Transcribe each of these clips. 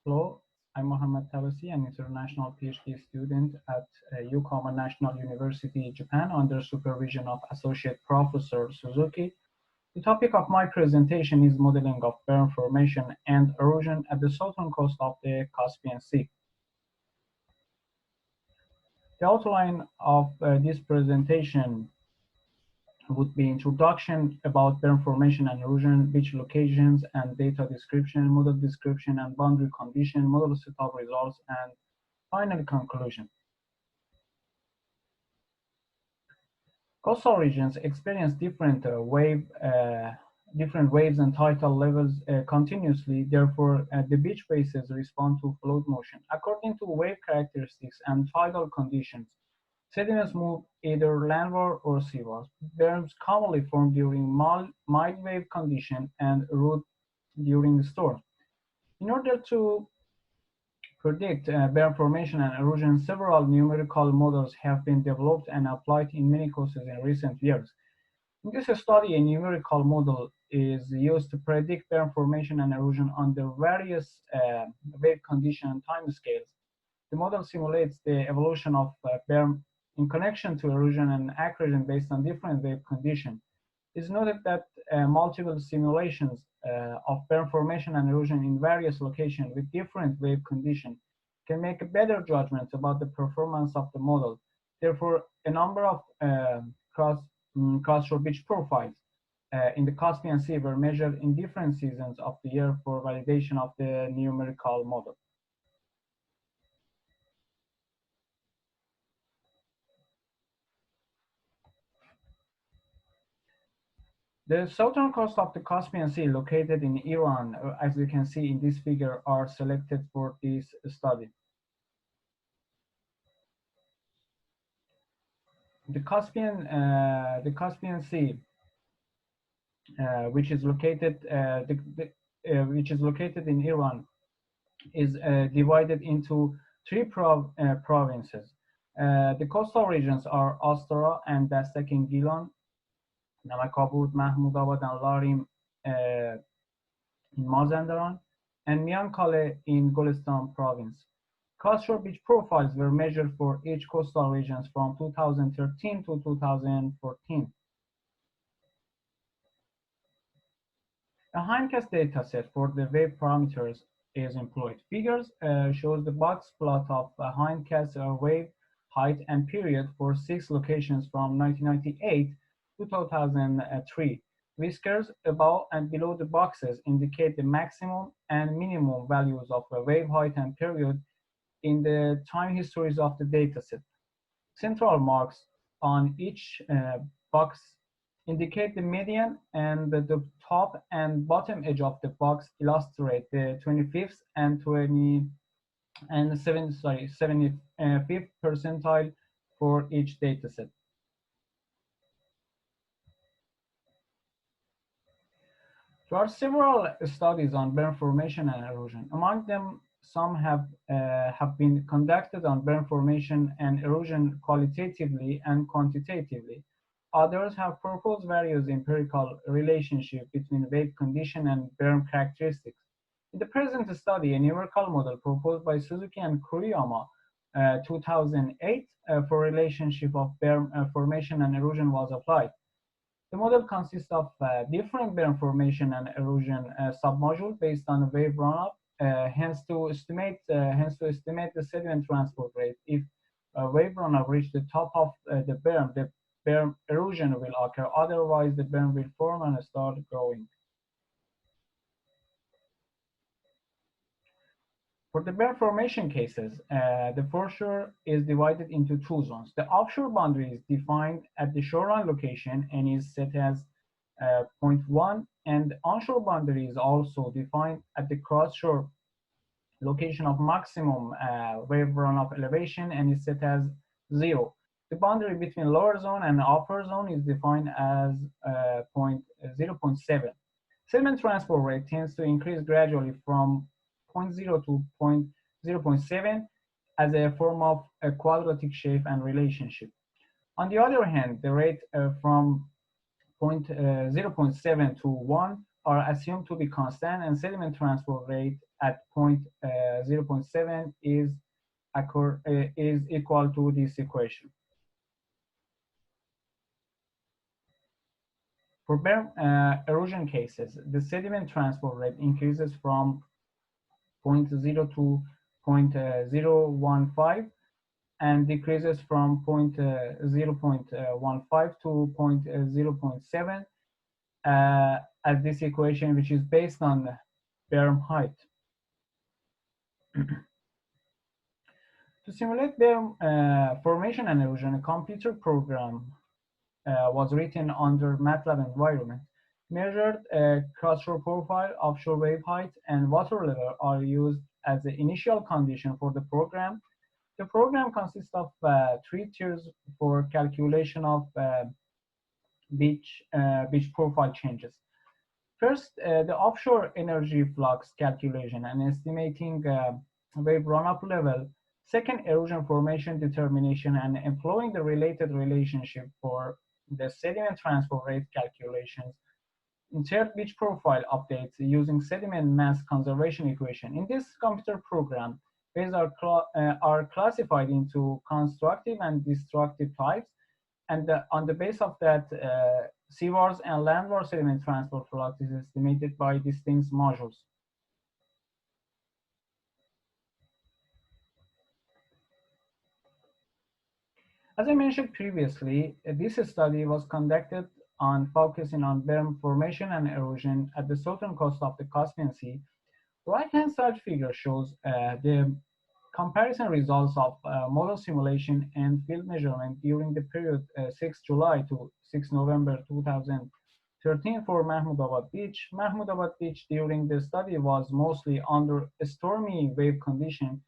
Hello, I'm Mohammad Tabasi, an international PhD student at Yokohama National University, Japan, under supervision of Associate Professor Suzuki. The topic of my presentation is modeling of berm formation and erosion at the southern coast of the Caspian Sea. The outline of this presentation would be introduction about berm formation and erosion, beach locations and data description, model description and boundary condition, model setup results, and finally conclusion. Coastal regions experience different waves and tidal levels continuously. Therefore, the beach faces respond to flood motion. According to wave characteristics and tidal conditions, sediments move either landward or seawards. Berms commonly form during mild wave condition and erode during storms. In order to predict berm formation and erosion, several numerical models have been developed and applied in many coasts in recent years. In this study, a numerical model is used to predict berm formation and erosion under various wave condition and timescales. The model simulates the evolution of berm in connection to erosion and accretion based on different wave conditions. It's noted that multiple simulations of berm formation and erosion in various locations with different wave conditions can make a better judgment about the performance of the model. Therefore, a number of cross-shore beach profiles in the Caspian Sea were measured in different seasons of the year for validation of the numerical model. The southern coast of the Caspian Sea, located in Iran, as you can see in this figure, are selected for this study. The Caspian Sea, which is located in Iran, is divided into three provinces. The coastal regions are Astara and Dastaking Gilan, Namakabud, Mahmudabad, and Larim in Mazandaran, and Miankale in Golestan province. Coastal beach profiles were measured for each coastal regions from 2013 to 2014. A hindcast dataset for the wave parameters is employed. Figures shows the box plot of hindcast wave height and period for 6 locations from 1998 to 2003. Whiskers above and below the boxes indicate the maximum and minimum values of wave height and period in the time histories of the dataset. Central marks on each box indicate the median, and the top and bottom edge of the box illustrate the 25th and 75th percentile for each dataset. There are several studies on berm formation and erosion. Among them, some have been conducted on berm formation and erosion qualitatively and quantitatively. Others have proposed various empirical relationships between wave condition and berm characteristics. In the present study, a numerical model proposed by Suzuki and Kuriyama 2008 for relationship of berm formation and erosion was applied. The model consists of different berm formation and erosion submodules based on wave runoff. Hence, to estimate the sediment transport rate, if wave runoff reaches the top of the berm erosion will occur. Otherwise, the berm will form and start growing. For the berm formation cases, the foreshore is divided into 2 zones. The offshore boundary is defined at the shoreline location and is set as 0.1, and the onshore boundary is also defined at the cross-shore location of maximum wave runoff elevation and is set as 0. The boundary between lower zone and upper zone is defined as 0.7. Sediment transport rate tends to increase gradually from 0.0 to 0.7 as a form of a quadratic shape and relationship. On the other hand, the rate from 0.7 to 1 are assumed to be constant, and sediment transport rate at 0.0 0.7 is equal to this equation. For Berm erosion cases, the sediment transport rate increases from 0.0 to 0.015 and decreases from 0.15 to 0.7 as this equation, which is based on berm height. To simulate berm formation and erosion, a computer program was written under MATLAB environment. Measured cross-shore profile, offshore wave height, and water level are used as the initial condition for the program. The program consists of 3 tiers for calculation of beach profile changes. First, the offshore energy flux calculation and estimating wave run-up level. Second, erosion formation determination and employing the related relationship for the sediment transport rate calculations. And third, beach profile updates using sediment mass conservation equation. In this computer program, waves are classified into constructive and destructive types, and on the base of that, seawards and landward sediment transport flux is estimated by distinct modules. As I mentioned previously, this study was conducted on focusing on berm formation and erosion at the southern coast of the Caspian Sea. Right-hand side figure shows the comparison results of model simulation and field measurement during the period 6 July to 6 November 2013 for Mahmoudabad Beach. Mahmoudabad Beach during the study was mostly under a stormy wave condition,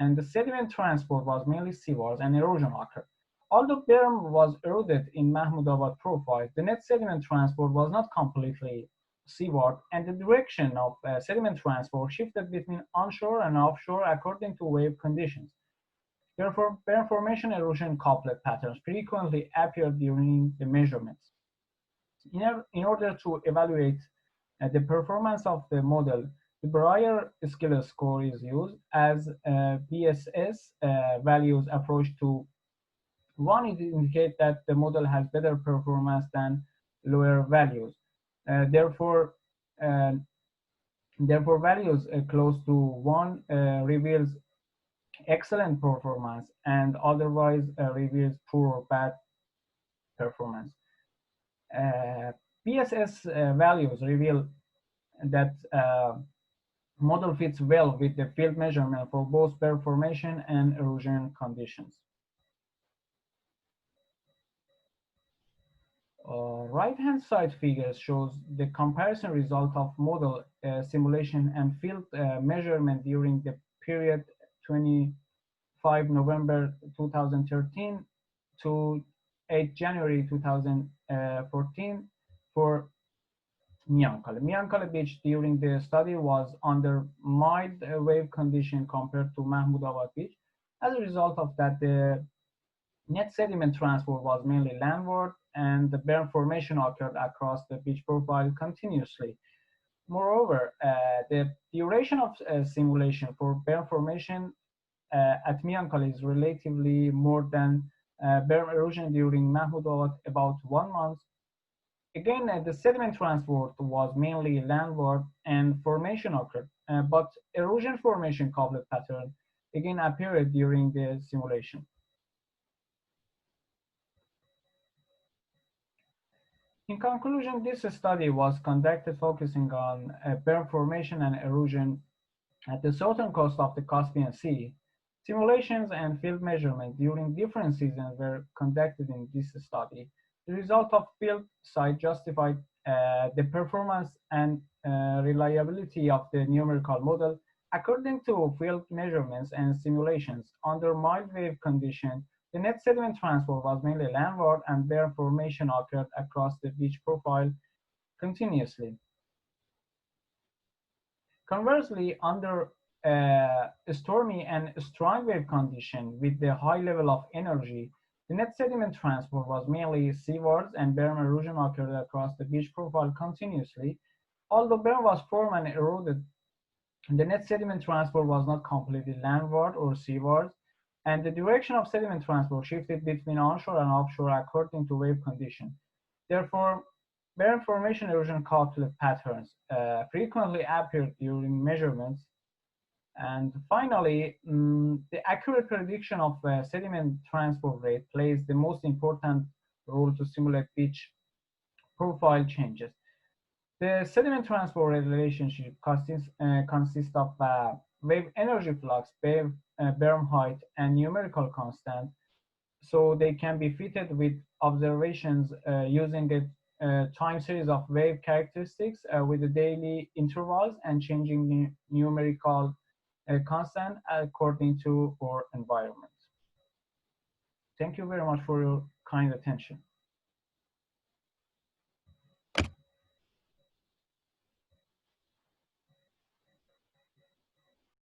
and the sediment transport was mainly seawards and erosion occurred. Although berm was eroded in Mahmoudabad profile, the net sediment transport was not completely seaward, and the direction of sediment transport shifted between onshore and offshore according to wave conditions. Therefore, berm formation erosion couplet patterns frequently appear during the measurements. In order to evaluate the performance of the model, the Breyer skill score is used as BSS values approach to 1. It indicates that the model has better performance than lower values. Therefore, values close to 1 reveals excellent performance, and otherwise reveals poor or bad performance. PSS values reveal that model fits well with the field measurement for both berm formation and erosion conditions. Right-hand side figure shows the comparison result of model simulation and field measurement during the period 25 November 2013 to 8 January 2014 for Miankale. Miankale Beach during the study was under mild wave condition compared to Mahmoudabad Beach. As a result of that, the net sediment transport was mainly landward, and the berm formation occurred across the beach profile continuously. Moreover, the duration of simulation for berm formation at Miankale is relatively more than berm erosion during Mahmoudabad, about 1 month. Again, the sediment transport was mainly landward and formation occurred, but erosion formation couplet pattern again appeared during the simulation. In conclusion, this study was conducted focusing on berm formation and erosion at the southern coast of the Caspian Sea. Simulations and field measurement during different seasons were conducted in this study. The result of field site justified the performance and reliability of the numerical model. According to field measurements and simulations, under mild wave conditions, the net sediment transport was mainly landward, and berm formation occurred across the beach profile continuously. Conversely, under a stormy and strong wave condition with the high level of energy, the net sediment transport was mainly seawards, and berm erosion occurred across the beach profile continuously. Although berm was formed and eroded The net sediment transport was not completely landward or seawards, and the direction of sediment transport shifted between onshore and offshore according to wave condition. Therefore, berm formation erosion coupled patterns frequently appeared during measurements. And finally, the accurate prediction of sediment transport rate plays the most important role to simulate beach profile changes. The sediment transport rate relationship consists of wave energy flux, wave berm height, and numerical constant, so they can be fitted with observations using a time series of wave characteristics with the daily intervals and changing numerical constant according to our environment. Thank you very much for your kind attention.